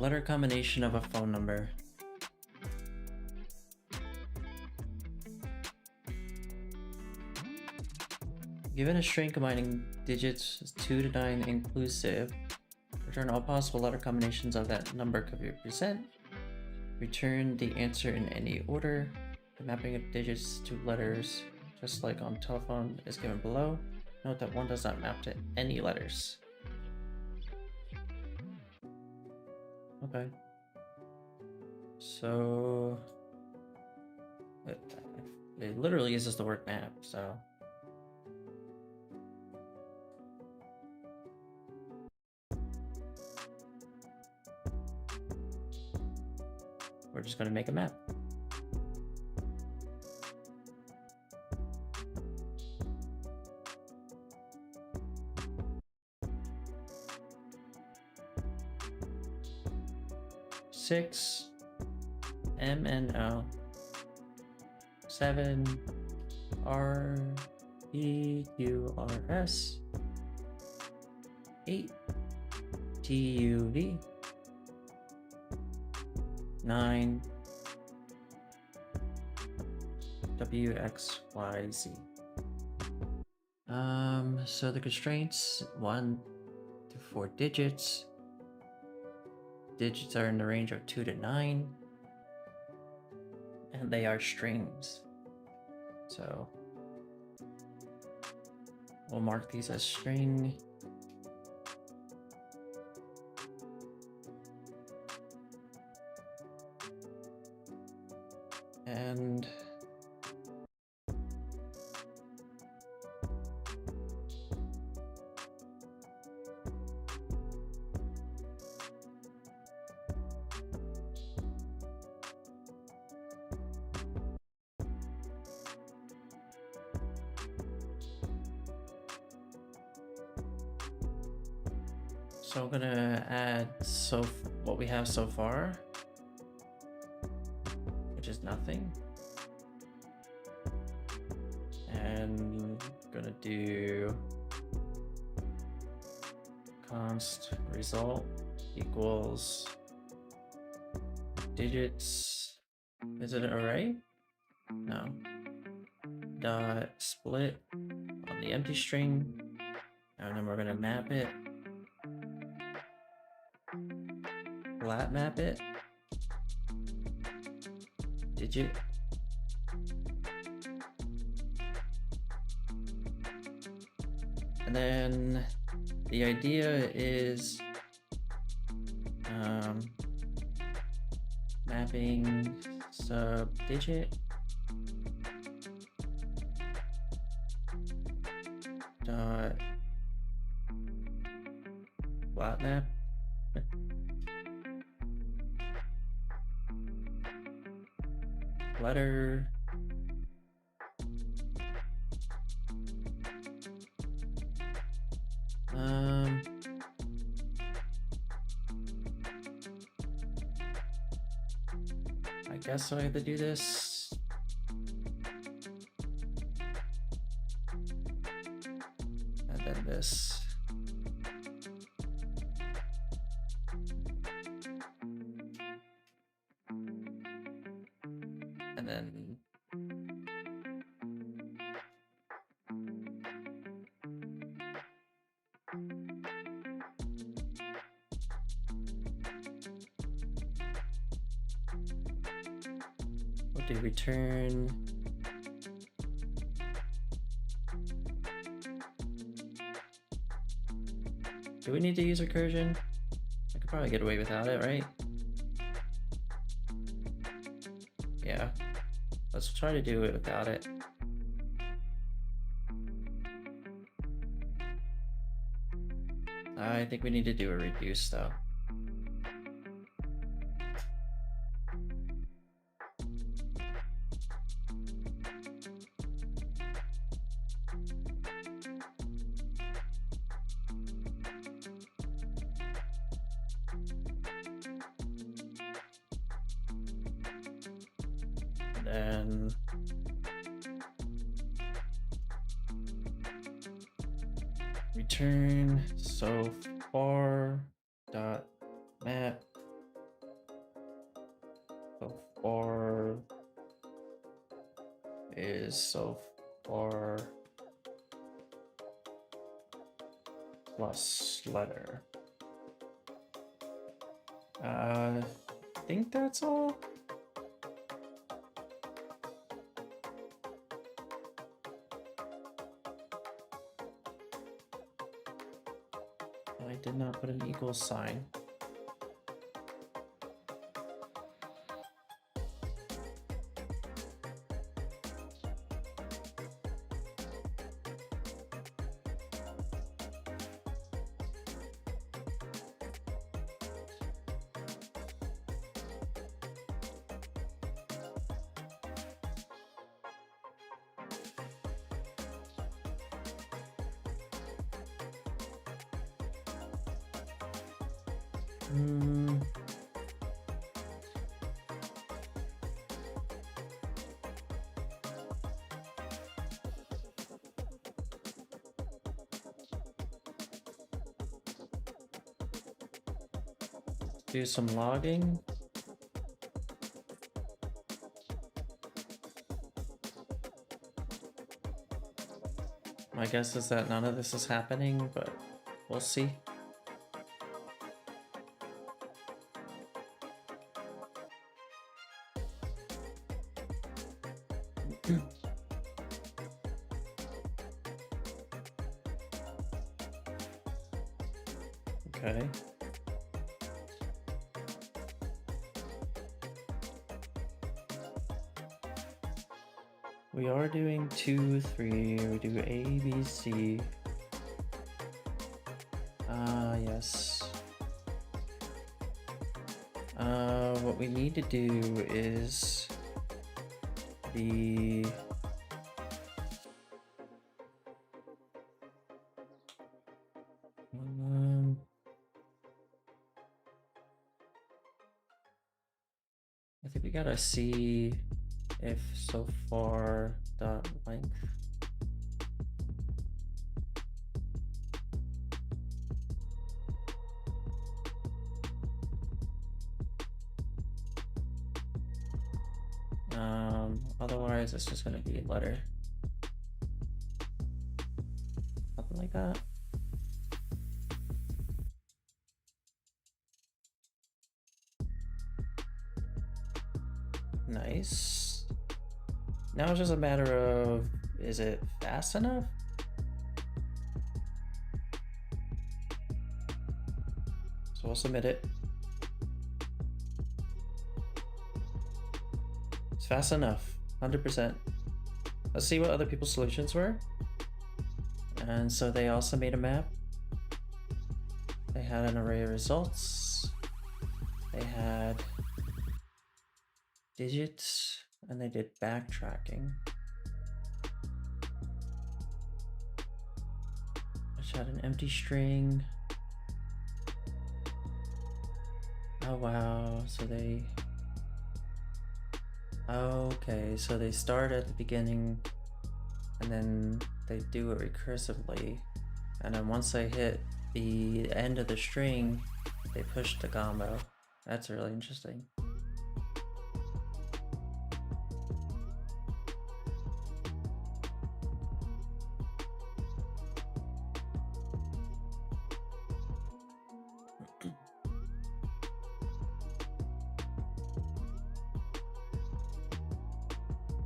Letter combination of a phone number. Given a string combining digits 2 to 9 inclusive, return all possible letter combinations of that number could be present. Return the answer in any order. The mapping of digits to letters, just like on telephone, is given below. Note that one does not map to any letters. Okay. So it literally uses the word map, so. We're just gonna make a map. Six MNO 7 REQRS 8 TUV 9 WXYZ. So the constraints 1 to 4 digits. Digits are in the range of 2 to 9, and they are strings. So we'll mark these as string. And so I'm gonna add what we have so far, which is nothing. And I'm gonna do const result equals digits. Is it an array? No. Dot split on the empty string, and then we're gonna map it. Lat map it. Digit. And then the idea is mapping sub digit dot lat map letter I guess I have to do this. And then this. And then what do return? Do we need to use recursion? I could probably get away without it, right? Yeah. Let's try to do it without it. I think we need to do a reduce though. Then return so far dot map far is so far plus letter. I think that's all. I did not put an equal sign. Do some logging. My guess is that none of this is happening, but we'll see. Okay. We are doing 2, 3. We do A, B, C. Yes. What we need to do is the I think we gotta see if so far dot length. Otherwise it's just gonna be a letter. Something like that. Nice. Now it's just a matter of, is it fast enough? So we'll submit it. It's fast enough, 100%. Let's see what other people's solutions were. And so they also made a map. They had an array of results. They had digits, and they did backtracking, which had an empty string. Oh wow, so they... Okay, so they start at the beginning and then they do it recursively, and then once they hit the end of the string, they push the combo. That's really interesting.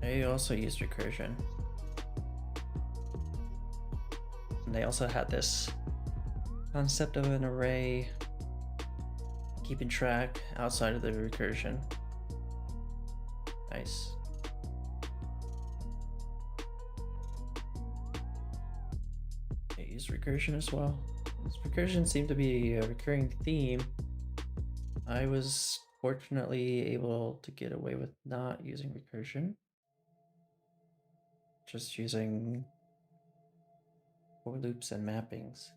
They also used recursion. And they also had this concept of an array keeping track outside of the recursion. Nice. They use recursion as well. This recursion seemed to be a recurring theme. I was fortunately able to get away with not using recursion. Just using for loops and mappings.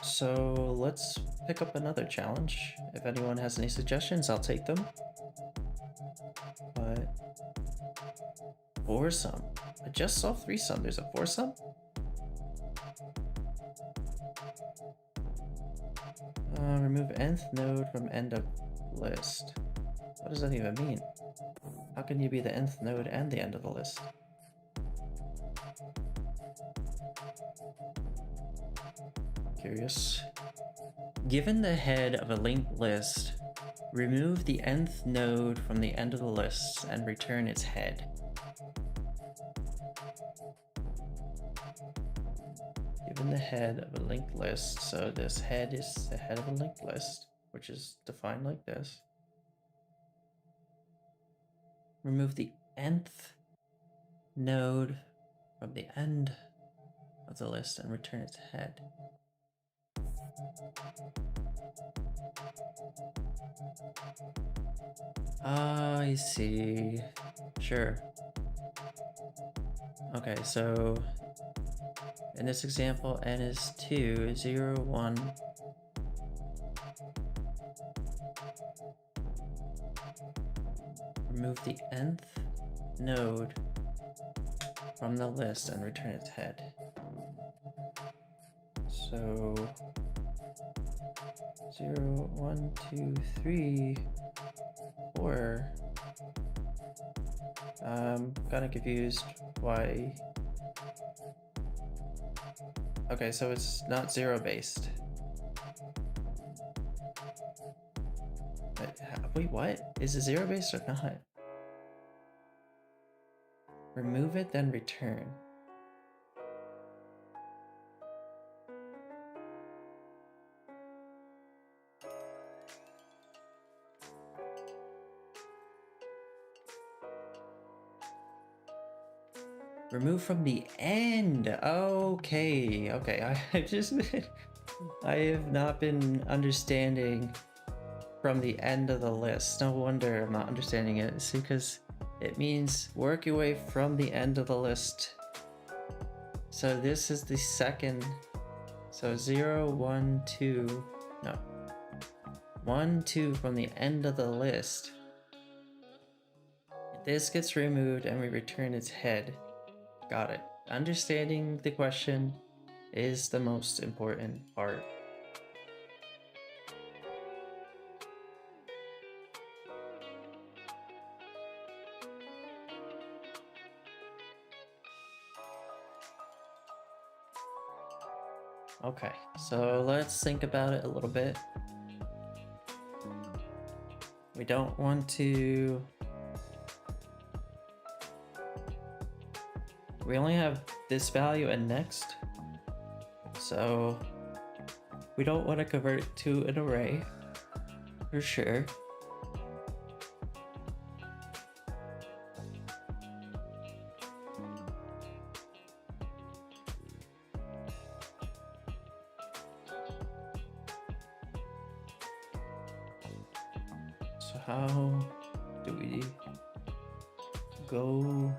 So let's pick up another challenge. If anyone has any suggestions, I'll take them. But Foursome. I just saw threesome. There's a foursome? Remove nth node from end of list. What does that even mean? How can you be the nth node and the end of the list? Curious. Given the head of a linked list, remove the nth node from the end of the list and return its head. Given the head of a linked list, so this head is the head of a linked list, which is defined like this. Remove the nth node from the end of the list and return its head. I see. Sure. Okay, so in this example, n is 2, 0, 1. Remove the nth node from the list and return its head. So 0, 1, 2, 3, 4. I'm kind of confused why. Okay, so it's not zero based. Wait, what? Is it zero based or not? Remove it, then return. Remove from the end. Okay, okay. I have not been understanding from the end of the list. No wonder I'm not understanding it. It's because it means work your way from the end of the list. So this is the second. So 0, 1, 2. No. 1, 2 from the end of the list. This gets removed and we return its head. Got it. Understanding the question is the most important part. Okay, so let's think about it a little bit. We don't want to... We only have this value and next, so we don't want to convert it to an array, for sure. So how do we go?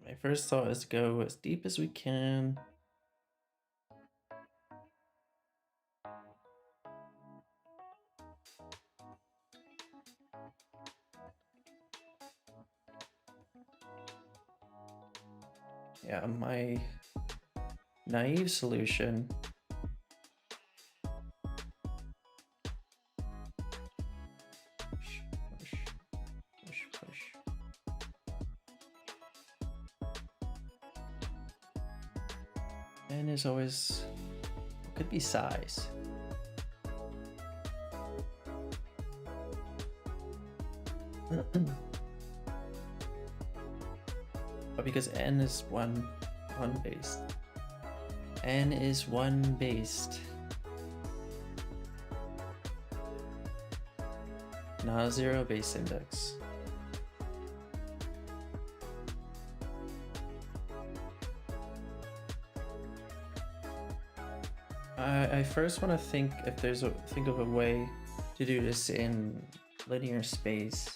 My first thought is to go as deep as we can. Yeah, my naive solution push. And there's always, could be size. But because n is one based. N is 1 based. Not a 0 base index. I first want to think if there's think of a way to do this in linear space.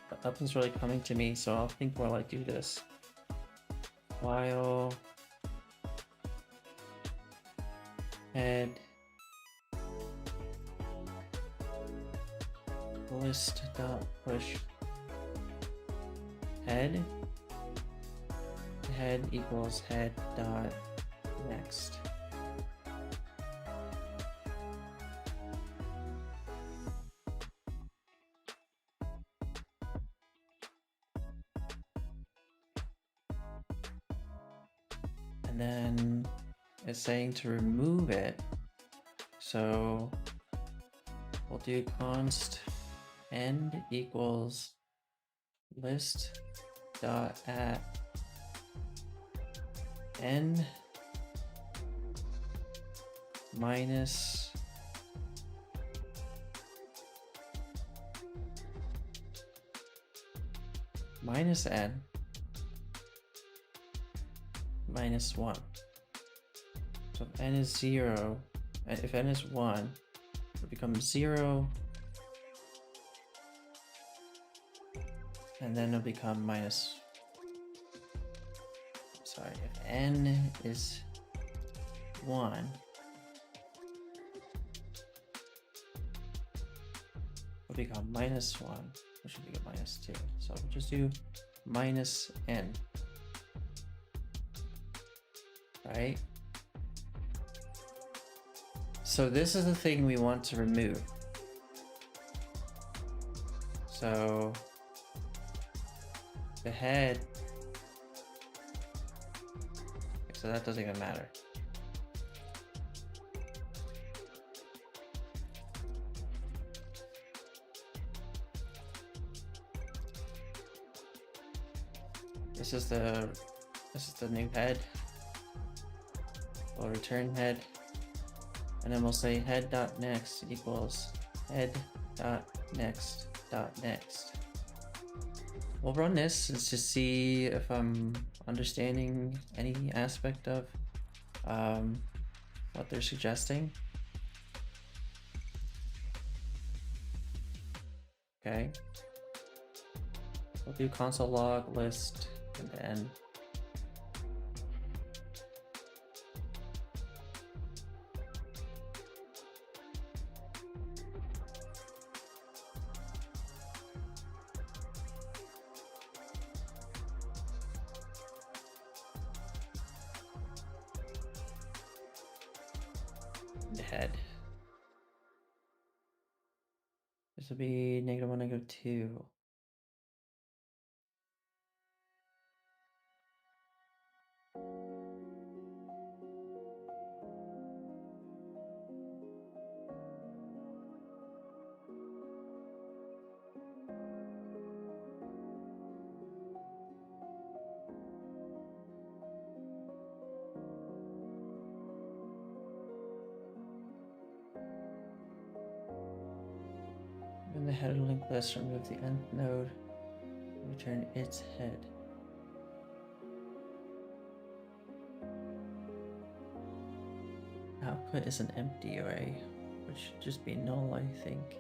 But nothing's really coming to me, so I'll think more like do this. While head list dot push head equals head dot next. And then it's saying to remove it, so we'll do const end equals list dot at end minus n minus 1. So if n is 0, if n is 1, it'll become 0, and then it'll become minus. Sorry, if n is 1, it'll become minus 1, which should become minus 2. So we'll just do minus n. Right? So this is the thing we want to remove. So the head, so that doesn't even matter. This is the new head. We'll return head, and then we'll say head.next equals head.next.next. We'll run this to see if I'm understanding any aspect of what they're suggesting. Okay. We'll do console log list and then the head. This will be -1, -2. In the header linked list, remove the nth node, return its head. Output is an empty array, which should just be null, I think.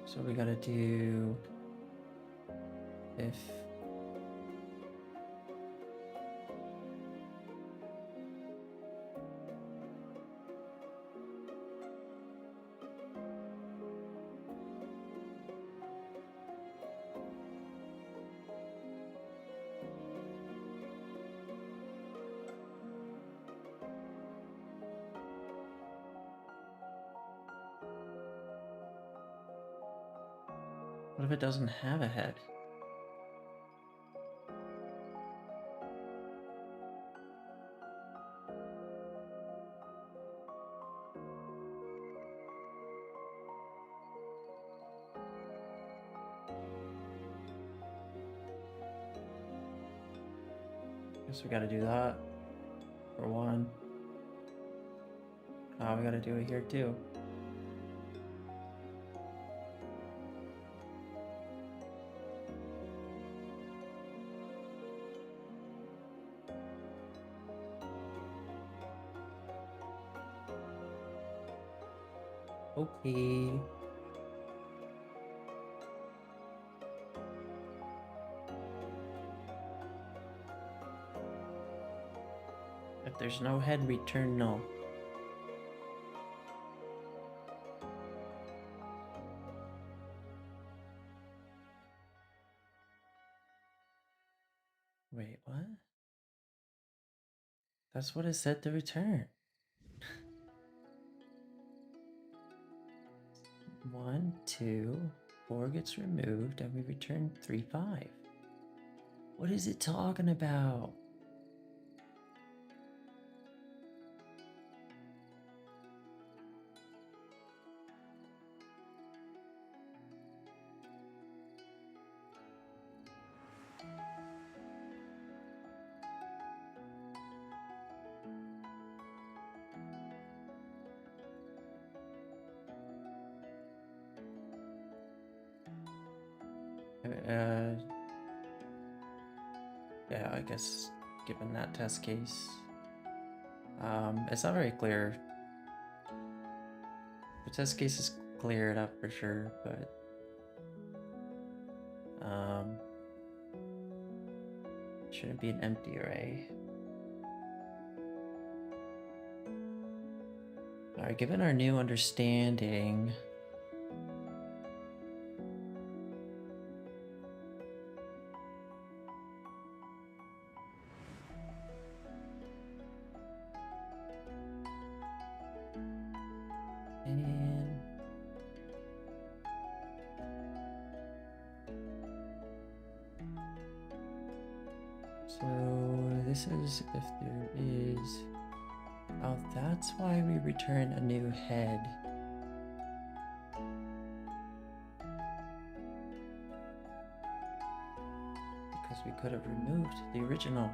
So we gotta do if what if it doesn't have a head? Guess we gotta do that for one. We gotta do it here too. Okay. If there's no head, return null. That's what it said to return. 1, 2, 4 gets removed, and we return 3, 5. What is it talking about? Yeah, I guess given that test case, it's not very clear. The test case is cleared up for sure, but shouldn't be an empty array. Alright, given our new understanding, and so this is if there is. Oh, that's why we return a new head. Because we could have removed the original.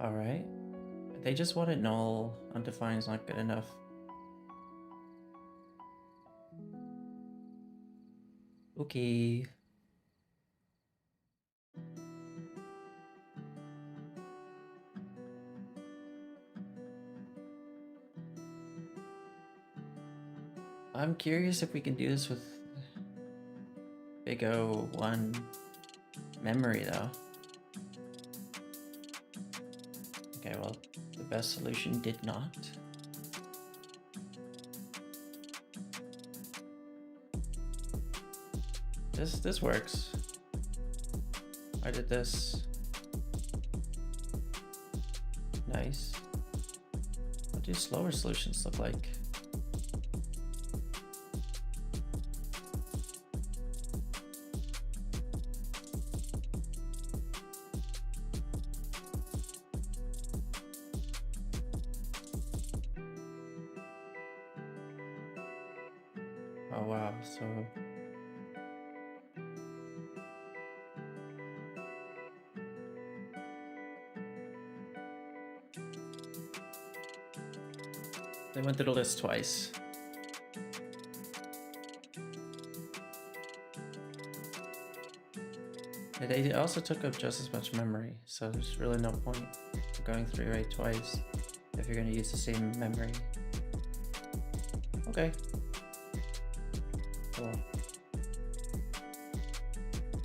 Alright. They just wanted null. Undefined is not good enough. Okay. I'm curious if we can do this with big O1 memory though. Okay, well, the best solution did not. This works. I did this. Nice. What do slower solutions look like? Oh wow, so they went through the list twice. They also took up just as much memory, so there's really no point to going through array twice if you're going to use the same memory. Okay. Cool.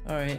Alright.